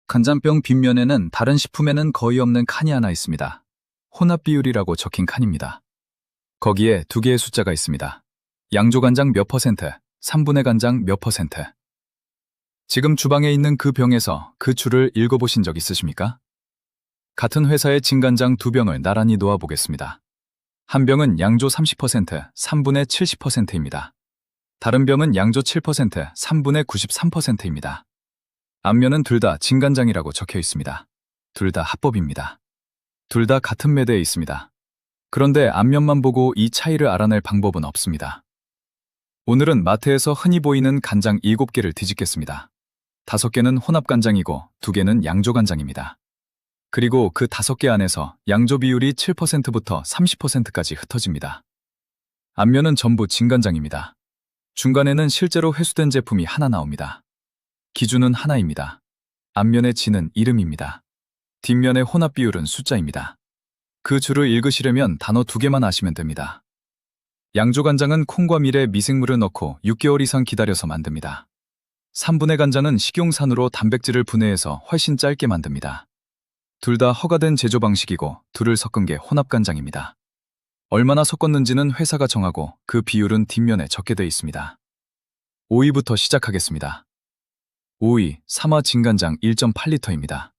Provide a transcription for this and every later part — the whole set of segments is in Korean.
간장병 뒷면에는 다른 식품에는 거의 없는 칸이 하나 있습니다. 혼합 비율이라고 적힌 칸입니다. 거기에 두 개의 숫자가 있습니다. 양조간장 몇 퍼센트, 3분의 간장 몇 퍼센트. 지금 주방에 있는 그 병에서 그 줄을 읽어보신 적 있으십니까? 같은 회사의 진간장 두 병을 나란히 놓아보겠습니다. 한 병은 양조 30%, 3분의 70%입니다. 다른 병은 양조 7%, 3분의 93%입니다. 앞면은 둘 다 진간장이라고 적혀 있습니다. 둘 다 합법입니다. 둘 다 같은 매대에 있습니다. 그런데 앞면만 보고 이 차이를 알아낼 방법은 없습니다. 오늘은 마트에서 흔히 보이는 간장 7개를 뒤집겠습니다. 5개는 혼합간장이고 2개는 양조간장입니다. 그리고 그 5개 안에서 양조 비율이 7%부터 30%까지 흩어집니다. 앞면은 전부 진간장입니다. 중간에는 실제로 회수된 제품이 하나 나옵니다. 기준은 하나입니다. 앞면의 진은 이름입니다. 뒷면의 혼합 비율은 숫자입니다. 그 줄을 읽으시려면 단어 2개만 아시면 됩니다. 양조간장은 콩과 밀에 미생물을 넣고 6개월 이상 기다려서 만듭니다. 3분의 간장은 식용산으로 단백질을 분해해서 훨씬 짧게 만듭니다. 둘 다 허가된 제조 방식이고 둘을 섞은 게 혼합간장입니다. 얼마나 섞었는지는 회사가 정하고 그 비율은 뒷면에 적게 되어 있습니다. 5위부터 시작하겠습니다. 5위, 삼화 진간장 1.8리터입니다.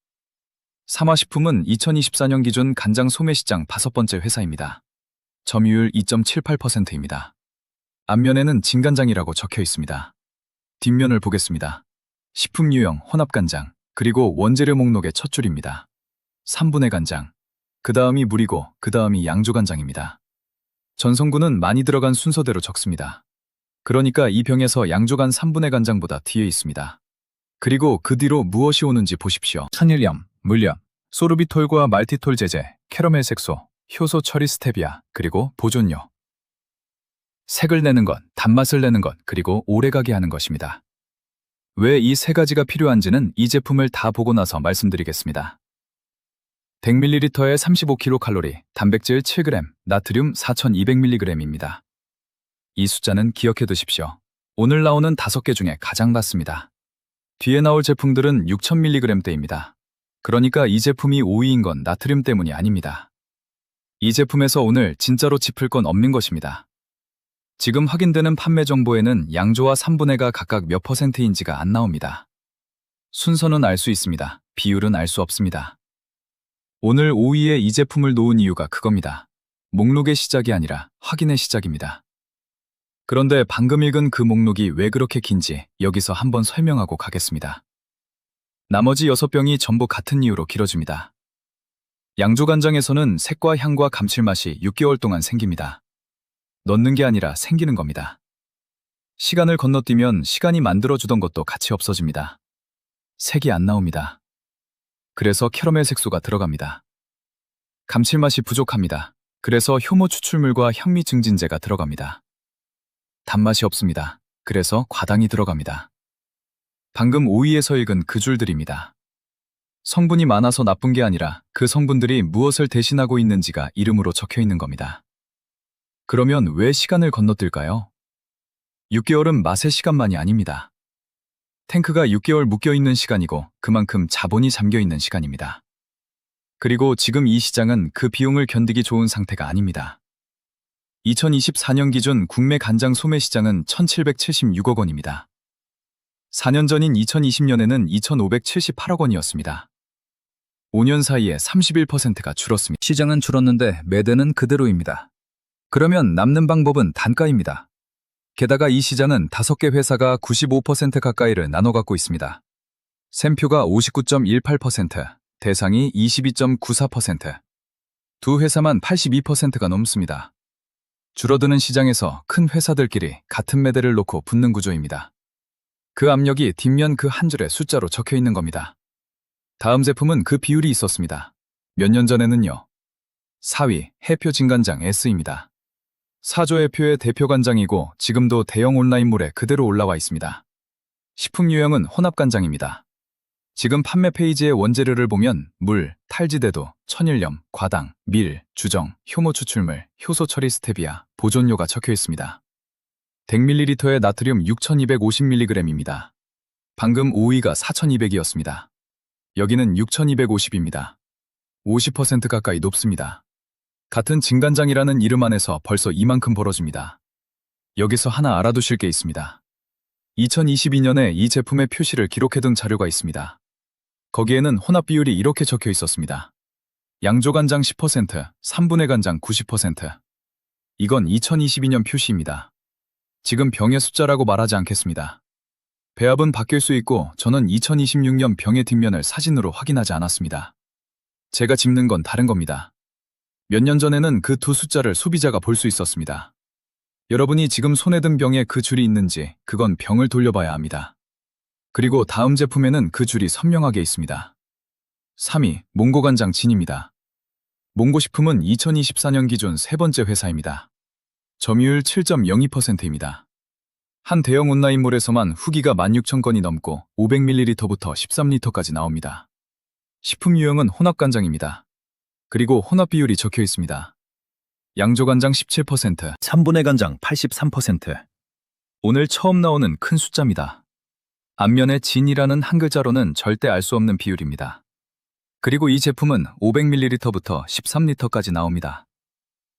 삼화식품은 2024년 기준 간장 소매시장 5번째 회사입니다. 점유율 2.78%입니다. 앞면에는 진간장이라고 적혀 있습니다. 뒷면을 보겠습니다. 식품 유형 혼합간장, 그리고 원재료 목록의 첫 줄입니다. 3분의 간장, 그 다음이 물이고 그 다음이 양조간장입니다. 전성분은 많이 들어간 순서대로 적습니다. 그러니까 이 병에서 양조간 3분의 간장보다 뒤에 있습니다. 그리고 그 뒤로 무엇이 오는지 보십시오. 천일염, 물염, 소르비톨과 말티톨 제제, 캐러멜 색소, 효소 처리 스테비아, 그리고 보존료. 색을 내는 것, 단맛을 내는 것, 그리고 오래가게 하는 것입니다. 왜 이 세 가지가 필요한지는 이 제품을 다 보고 나서 말씀드리겠습니다. 100ml에 35kcal, 단백질 7g, 나트륨 4200mg입니다. 이 숫자는 기억해 두십시오. 오늘 나오는 5개 중에 가장 낮습니다. 뒤에 나올 제품들은 6000mg대입니다. 그러니까 이 제품이 5위인 건 나트륨 때문이 아닙니다. 이 제품에서 오늘 진짜로 짚을 건 없는 것입니다. 지금 확인되는 판매 정보에는 양조와 3분해가 각각 몇 %인지가 안 나옵니다. 순서는 알 수 있습니다. 비율은 알 수 없습니다. 오늘 5위에 이 제품을 놓은 이유가 그겁니다. 목록의 시작이 아니라 확인의 시작입니다. 그런데 방금 읽은 그 목록이 왜 그렇게 긴지 여기서 한번 설명하고 가겠습니다. 나머지 6병이 전부 같은 이유로 길어집니다. 양조간장에서는 색과 향과 감칠맛이 6개월 동안 생깁니다. 넣는 게 아니라 생기는 겁니다. 시간을 건너뛰면 시간이 만들어주던 것도 같이 없어집니다. 색이 안 나옵니다. 그래서 캐러멜 색소가 들어갑니다. 감칠맛이 부족합니다. 그래서 효모 추출물과 향미 증진제가 들어갑니다. 단맛이 없습니다. 그래서 과당이 들어갑니다. 방금 5위에서 읽은 그 줄들입니다. 성분이 많아서 나쁜 게 아니라 그 성분들이 무엇을 대신하고 있는지가 이름으로 적혀 있는 겁니다. 그러면 왜 시간을 건너뛸까요? 6개월은 맛의 시간만이 아닙니다. 탱크가 6개월 묶여있는 시간이고 그만큼 자본이 잠겨있는 시간입니다. 그리고 지금 이 시장은 그 비용을 견디기 좋은 상태가 아닙니다. 2024년 기준 국내 간장 소매 시장은 1776억 원입니다. 4년 전인 2020년에는 2578억 원이었습니다. 5년 사이에 31%가 줄었습니다. 시장은 줄었는데 매대는 그대로입니다. 그러면 남는 방법은 단가입니다. 게다가 이 시장은 5개 회사가 95% 가까이를 나눠 갖고 있습니다. 샘표가 59.18%, 대상이 22.94%, 두 회사만 82%가 넘습니다. 줄어드는 시장에서 큰 회사들끼리 같은 매대를 놓고 붙는 구조입니다. 그 압력이 뒷면 그 한 줄에 숫자로 적혀 있는 겁니다. 다음 제품은 그 비율이 있었습니다. 몇 년 전에는요. 4위, 해표 진간장 S입니다. 사조 해표의 대표 간장이고 지금도 대형 온라인몰에 그대로 올라와 있습니다. 식품 유형은 혼합간장입니다. 지금 판매 페이지의 원재료를 보면 물, 탈지대도, 천일염, 과당, 밀, 주정, 효모 추출물, 효소 처리 스테비아, 보존료가 적혀 있습니다. 100ml에 나트륨 6250mg입니다. 방금 5위가 4200이었습니다. 여기는 6250입니다. 50% 가까이 높습니다. 같은 진간장이라는 이름 안에서 벌써 이만큼 벌어집니다. 여기서 하나 알아두실 게 있습니다. 2022년에 이 제품의 표시를 기록해둔 자료가 있습니다. 거기에는 혼합 비율이 이렇게 적혀 있었습니다. 양조간장 10%, 3분의 간장 90%. 이건 2022년 표시입니다. 지금 병의 숫자라고 말하지 않겠습니다. 배합은 바뀔 수 있고 저는 2026년 병의 뒷면을 사진으로 확인하지 않았습니다. 제가 짚는 건 다른 겁니다. 몇 년 전에는 그 두 숫자를 소비자가 볼 수 있었습니다. 여러분이 지금 손에 든 병에 그 줄이 있는지 그건 병을 돌려봐야 합니다. 그리고 다음 제품에는 그 줄이 선명하게 있습니다. 3위, 몽고간장 진입니다. 몽고식품은 2024년 기준 세 번째 회사입니다. 점유율 7.02%입니다. 한 대형 온라인몰에서만 후기가 16,000건이 넘고 500ml부터 13L까지 나옵니다. 식품 유형은 혼합간장입니다. 그리고 혼합 비율이 적혀 있습니다. 양조간장 17%, 3분의 간장 83%. 오늘 처음 나오는 큰 숫자입니다. 앞면에 진이라는 한 글자로는 절대 알 수 없는 비율입니다. 그리고 이 제품은 500ml부터 13L까지 나옵니다.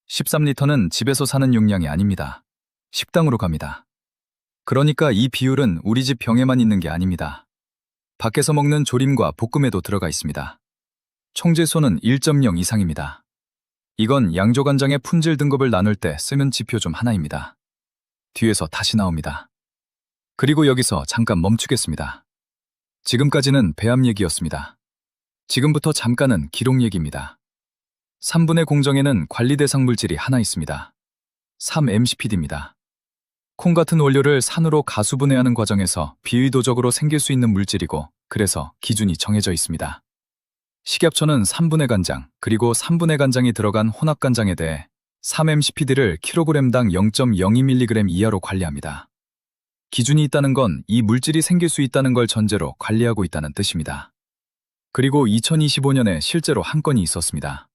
13L는 집에서 사는 용량이 아닙니다. 식당으로 갑니다. 그러니까 이 비율은 우리 집 병에만 있는 게 아닙니다. 밖에서 먹는 조림과 볶음에도 들어가 있습니다. 총제소는 1.0 이상입니다. 이건 양조간장의 품질 등급을 나눌 때 쓰는 지표 중 하나입니다. 뒤에서 다시 나옵니다. 그리고 여기서 잠깐 멈추겠습니다. 지금까지는 배합 얘기였습니다. 지금부터 잠깐은 기록 얘기입니다. 3분의 공정에는 관리 대상 물질이 하나 있습니다. 3-MCPD입니다. 콩 같은 원료를 산으로 가수분해하는 과정에서 비의도적으로 생길 수 있는 물질이고 그래서 기준이 정해져 있습니다. 식약처는 3분의 간장 그리고 3분의 간장이 들어간 혼합간장에 대해 3-MCPD를 kg당 0.02mg 이하로 관리합니다. 기준이 있다는 건 이 물질이 생길 수 있다는 걸 전제로 관리하고 있다는 뜻입니다. 그리고 2025년에 실제로 한 건이 있었습니다.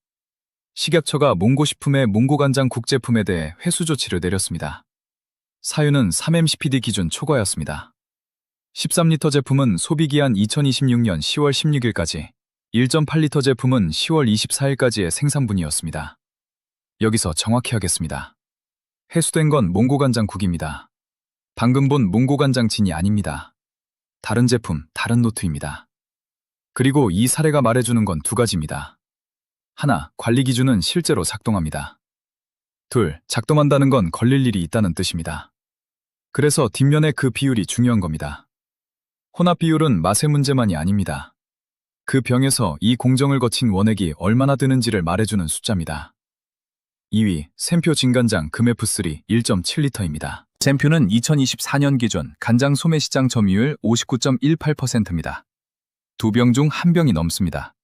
식약처가 몽고식품의 몽고간장 국제품에 대해 회수 조치를 내렸습니다. 사유는 3-MCPD 기준 초과였습니다. 13L 제품은 소비기한 2026년 10월 16일까지, 1.8L 제품은 10월 24일까지의 생산분이었습니다. 여기서 정확히 하겠습니다. 회수된 건 몽고간장국입니다. 방금 본 몽고간장 진이 아닙니다. 다른 제품, 다른 노트입니다. 그리고 이 사례가 말해주는 건 두 가지입니다. 하나, 관리 기준은 실제로 작동합니다. 둘, 작동한다는 건 걸릴 일이 있다는 뜻입니다. 그래서 뒷면에 그 비율이 중요한 겁니다. 혼합 비율은 맛의 문제만이 아닙니다. 그 병에서 이 공정을 거친 원액이 얼마나 드는지를 말해주는 숫자입니다. 2위, 샘표 진간장 금F3 1.7L입니다. 샘표는 2024년 기준 간장 소매 시장 점유율 59.18%입니다. 두 병 중 한 병이 넘습니다.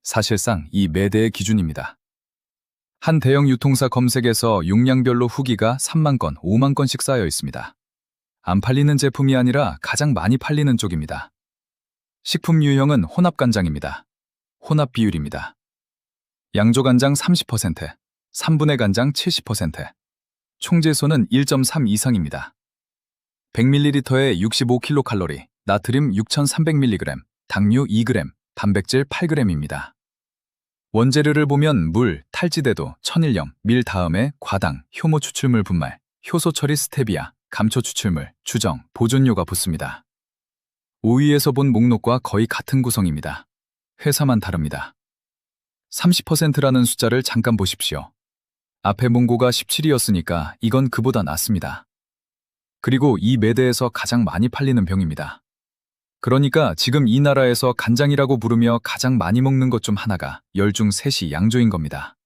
사실상 이 매대의 기준입니다. 한 대형 유통사 검색에서 용량별로 후기가 3만 건, 5만 건씩 쌓여 있습니다. 안 팔리는 제품이 아니라 가장 많이 팔리는 쪽입니다. 식품 유형은 혼합간장입니다. 혼합 비율입니다. 양조간장 30%, 3분의 간장 70%, 총제소는 1.3 이상입니다. 100ml에 65kcal, 나트륨 6300mg, 당류 2g, 단백질 8g입니다. 원재료를 보면 물, 탈지대도, 천일염, 밀 다음에 과당, 효모 추출물 분말, 효소 처리 스테비아, 감초 추출물, 주정, 보존료가 붙습니다. 5위에서 본 목록과 거의 같은 구성입니다. 회사만 다릅니다. 30%라는 숫자를 잠깐 보십시오. 앞에 몽고가 17이었으니까 이건 그보다 낫습니다. 그리고 이 매대에서 가장 많이 팔리는 병입니다. 그러니까 지금 이 나라에서 간장이라고 부르며 가장 많이 먹는 것 중 하나가 10중 3이 양조인 겁니다.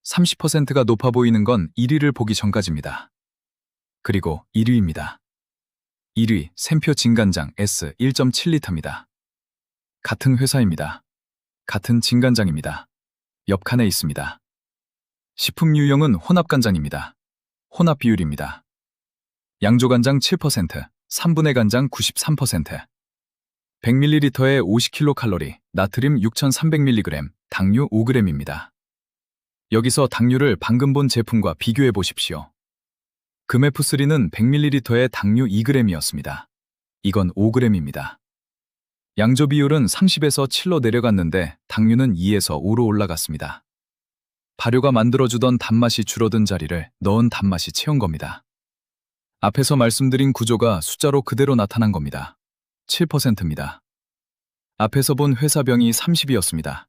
30%가 높아 보이는 건 1위를 보기 전까지입니다. 그리고 1위입니다. 1위 샘표 진간장 S 1.7L입니다. 같은 회사입니다. 같은 진간장입니다. 옆 칸에 있습니다. 식품 유형은 혼합간장입니다. 혼합 비율입니다. 양조간장 7%, 3분의 간장 93%, 100ml에 50kcal, 나트륨 6300mg, 당류 5g입니다. 여기서 당류를 방금 본 제품과 비교해 보십시오. 금F3는 100ml에 당류 2g이었습니다. 이건 5g입니다. 양조 비율은 30에서 7로 내려갔는데 당류는 2에서 5로 올라갔습니다. 발효가 만들어주던 단맛이 줄어든 자리를 넣은 단맛이 채운 겁니다. 앞에서 말씀드린 구조가 숫자로 그대로 나타난 겁니다. 7%입니다. 앞에서 본 회사병이 30이었습니다.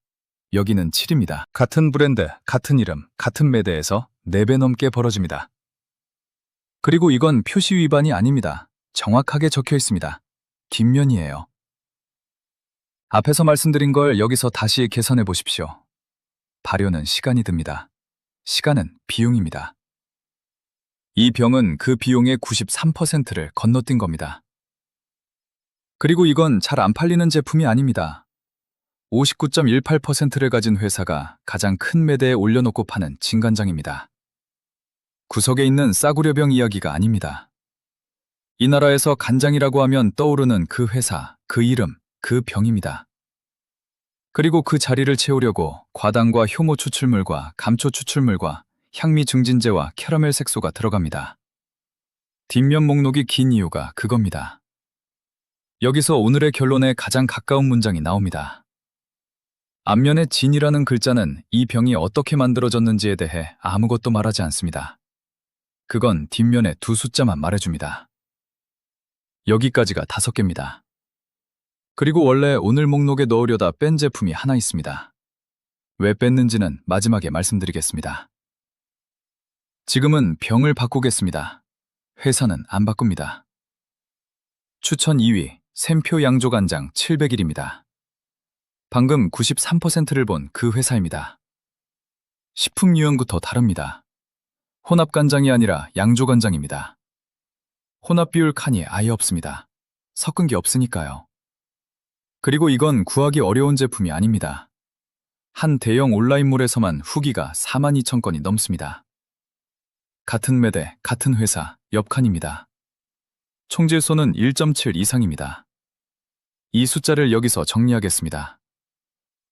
여기는 7입니다. 같은 브랜드, 같은 이름, 같은 매대에서 4배 넘게 벌어집니다. 그리고 이건 표시 위반이 아닙니다. 정확하게 적혀 있습니다. 뒷면이에요. 앞에서 말씀드린 걸 여기서 다시 계산해 보십시오. 발효는 시간이 듭니다. 시간은 비용입니다. 이 병은 그 비용의 93%를 건너뛴 겁니다. 그리고 이건 잘 안 팔리는 제품이 아닙니다. 59.18%를 가진 회사가 가장 큰 매대에 올려놓고 파는 진간장입니다. 구석에 있는 싸구려병 이야기가 아닙니다. 이 나라에서 간장이라고 하면 떠오르는 그 회사, 그 이름, 그 병입니다. 그리고 그 자리를 채우려고 과당과 효모 추출물과 감초 추출물과 향미 증진제와 캐러멜 색소가 들어갑니다. 뒷면 목록이 긴 이유가 그겁니다. 여기서 오늘의 결론에 가장 가까운 문장이 나옵니다. 앞면에 진이라는 글자는 이 병이 어떻게 만들어졌는지에 대해 아무것도 말하지 않습니다. 그건 뒷면에 두 숫자만 말해줍니다. 여기까지가 5개입니다. 그리고 원래 오늘 목록에 넣으려다 뺀 제품이 하나 있습니다. 왜 뺐는지는 마지막에 말씀드리겠습니다. 지금은 병을 바꾸겠습니다. 회사는 안 바꿉니다. 추천 2위, 샘표 양조간장 700일입니다. 방금 93%를 본 그 회사입니다. 식품 유형부터 다릅니다. 혼합간장이 아니라 양조간장입니다. 혼합 비율 칸이 아예 없습니다. 섞은 게 없으니까요. 그리고 이건 구하기 어려운 제품이 아닙니다. 한 대형 온라인몰에서만 후기가 42,000건이 넘습니다. 같은 매대, 같은 회사, 옆칸입니다. 총질소는 1.7 이상입니다. 이 숫자를 여기서 정리하겠습니다.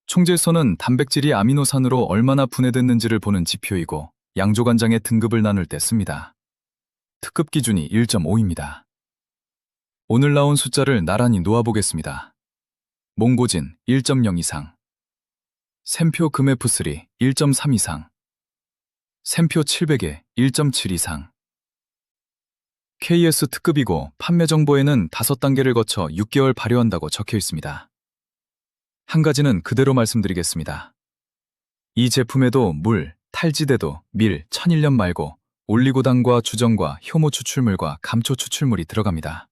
총질소는 단백질이 아미노산으로 얼마나 분해됐는지를 보는 지표이고 양조간장의 등급을 나눌 때 씁니다. 특급 기준이 1.5입니다. 오늘 나온 숫자를 나란히 놓아보겠습니다. 몽고진 1.0 이상, 샘표 금F3 1.3 이상, 샘표 700에 1.7 이상. KS 특급이고 판매 정보에는 5단계를 거쳐 6개월 발효한다고 적혀 있습니다. 한 가지는 그대로 말씀드리겠습니다. 이 제품에도 물, 탈지대도 밀, 천일염 말고 올리고당과 주정과 효모 추출물과 감초 추출물이 들어갑니다.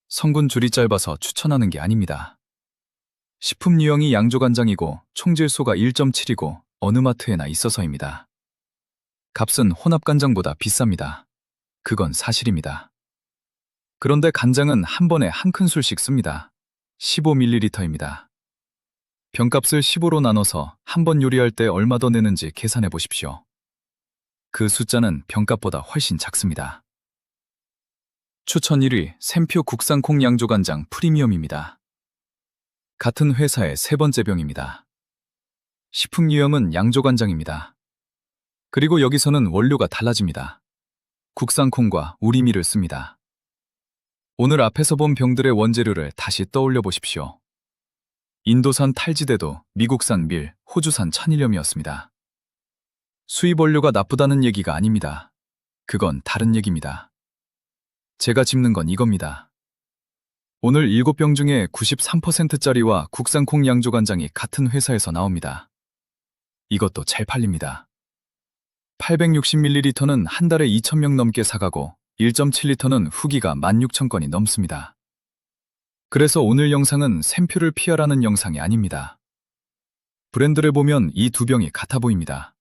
성분 줄이 짧아서 추천하는 게 아닙니다. 식품 유형이 양조간장이고 총질소가 1.7이고 어느 마트에나 있어서입니다. 값은 혼합간장보다 비쌉니다. 그건 사실입니다. 그런데 간장은 한 번에 한 큰술씩 씁니다. 15ml입니다. 병값을 15로 나눠서 한 번 요리할 때 얼마 더 내는지 계산해 보십시오. 그 숫자는 병값보다 훨씬 작습니다. 추천 1위 샘표 국산 콩 양조간장 프리미엄입니다. 같은 회사의 3번째 병입니다. 식품 유형은 양조간장입니다. 그리고 여기서는 원료가 달라집니다. 국산 콩과 우리밀을 씁니다. 오늘 앞에서 본 병들의 원재료를 다시 떠올려 보십시오. 인도산 탈지대도 미국산 밀, 호주산 천일염이었습니다. 수입 원료가 나쁘다는 얘기가 아닙니다. 그건 다른 얘기입니다. 제가 짚는 건 이겁니다. 오늘 7병 중에 93%짜리와 국산 콩 양조간장이 같은 회사에서 나옵니다. 이것도 잘 팔립니다. 860ml는 한 달에 2,000명 넘게 사가고 1.7L는 후기가 16,000건이 넘습니다. 그래서 오늘 영상은 샘표를 피하라는 영상이 아닙니다. 브랜드를 보면 이 두 병이 같아 보입니다.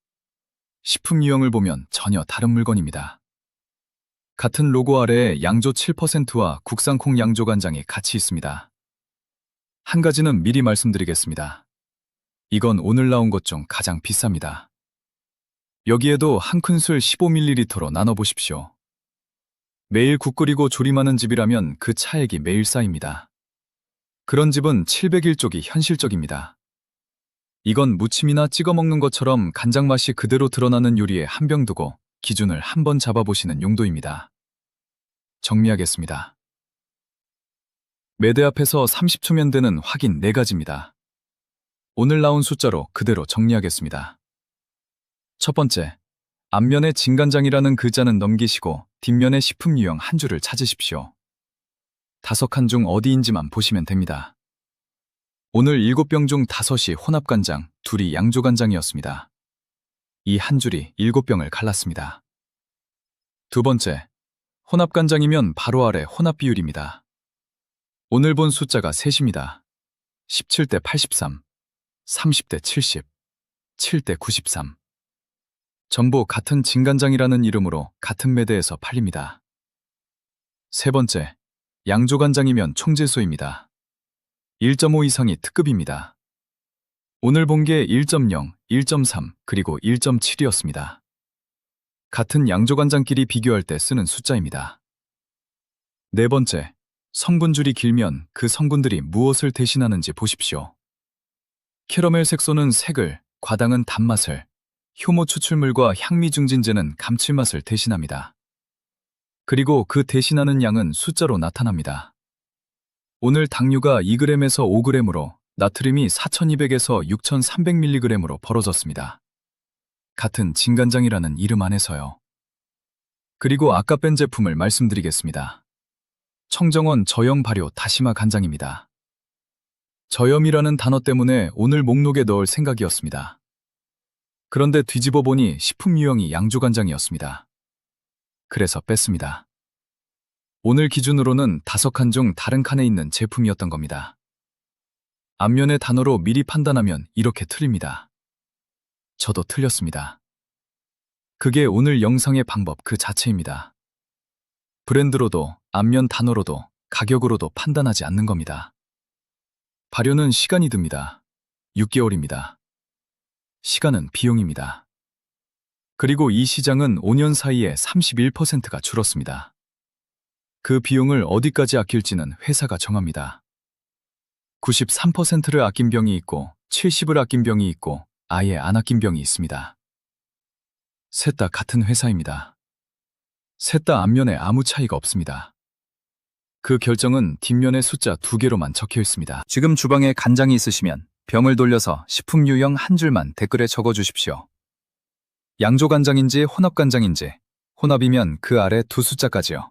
식품 유형을 보면 전혀 다른 물건입니다. 같은 로고 아래에 양조 7%와 국산 콩 양조간장이 같이 있습니다. 한 가지는 미리 말씀드리겠습니다. 이건 오늘 나온 것 중 가장 비쌉니다. 여기에도 한 큰술 15ml로 나눠보십시오. 매일 국 끓이고 조림하는 집이라면 그 차액이 매일 쌓입니다. 그런 집은 701쪽이 현실적입니다. 이건 무침이나 찍어 먹는 것처럼 간장 맛이 그대로 드러나는 요리에 한 병 두고 기준을 한번 잡아보시는 용도입니다. 정리하겠습니다. 매대 앞에서 30초면 되는 확인 4가지입니다. 오늘 나온 숫자로 그대로 정리하겠습니다. 첫 번째, 앞면에 진간장이라는 글자는 넘기시고 뒷면에 식품 유형 한 줄을 찾으십시오. 5칸 중 어디인지만 보시면 됩니다. 오늘 7병 중 5이 혼합간장, 2이 양조간장이었습니다. 이 한 줄이 7병을 갈랐습니다. 두 번째, 혼합간장이면 바로 아래 혼합 비율입니다. 오늘 본 숫자가 셋입니다. 17대 83, 30대 70, 7대 93. 전부 같은 진간장이라는 이름으로 같은 매대에서 팔립니다. 세 번째, 양조간장이면 총질소입니다. 1.5 이상이 특급입니다. 오늘 본 게 1.0, 1.3, 그리고 1.7이었습니다. 같은 양조간장끼리 비교할 때 쓰는 숫자입니다. 네 번째, 성분줄이 길면 그 성분들이 무엇을 대신하는지 보십시오. 캐러멜 색소는 색을, 과당은 단맛을, 효모 추출물과 향미 중진제는 감칠맛을 대신합니다. 그리고 그 대신하는 양은 숫자로 나타납니다. 오늘 당류가 2g에서 5g으로 나트륨이 4200에서 6300mg으로 벌어졌습니다. 같은 진간장이라는 이름 안에서요. 그리고 아까 뺀 제품을 말씀드리겠습니다. 청정원 저염 발효 다시마 간장입니다. 저염이라는 단어 때문에 오늘 목록에 넣을 생각이었습니다. 그런데 뒤집어 보니 식품 유형이 양조간장이었습니다. 그래서 뺐습니다. 오늘 기준으로는 5칸 중 다른 칸에 있는 제품이었던 겁니다. 앞면의 단어로 미리 판단하면 이렇게 틀립니다. 저도 틀렸습니다. 그게 오늘 영상의 방법 그 자체입니다. 브랜드로도 앞면 단어로도 가격으로도 판단하지 않는 겁니다. 발효는 시간이 듭니다. 6개월입니다. 시간은 비용입니다. 그리고 이 시장은 5년 사이에 31%가 줄었습니다. 그 비용을 어디까지 아낄지는 회사가 정합니다. 93%를 아낀 병이 있고 70을 아낀 병이 있고 아예 안 아낀 병이 있습니다. 셋 다 같은 회사입니다. 셋 다 앞면에 아무 차이가 없습니다. 그 결정은 뒷면에 숫자 2개로만 적혀 있습니다. 지금 주방에 간장이 있으시면 병을 돌려서 식품 유형 한 줄만 댓글에 적어 주십시오. 양조간장인지 혼합간장인지, 혼합이면 그 아래 2 숫자까지요.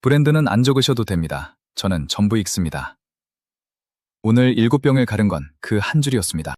브랜드는 안 적으셔도 됩니다. 저는 전부 읽습니다. 오늘 7병을 가른 건 그 한 줄이었습니다.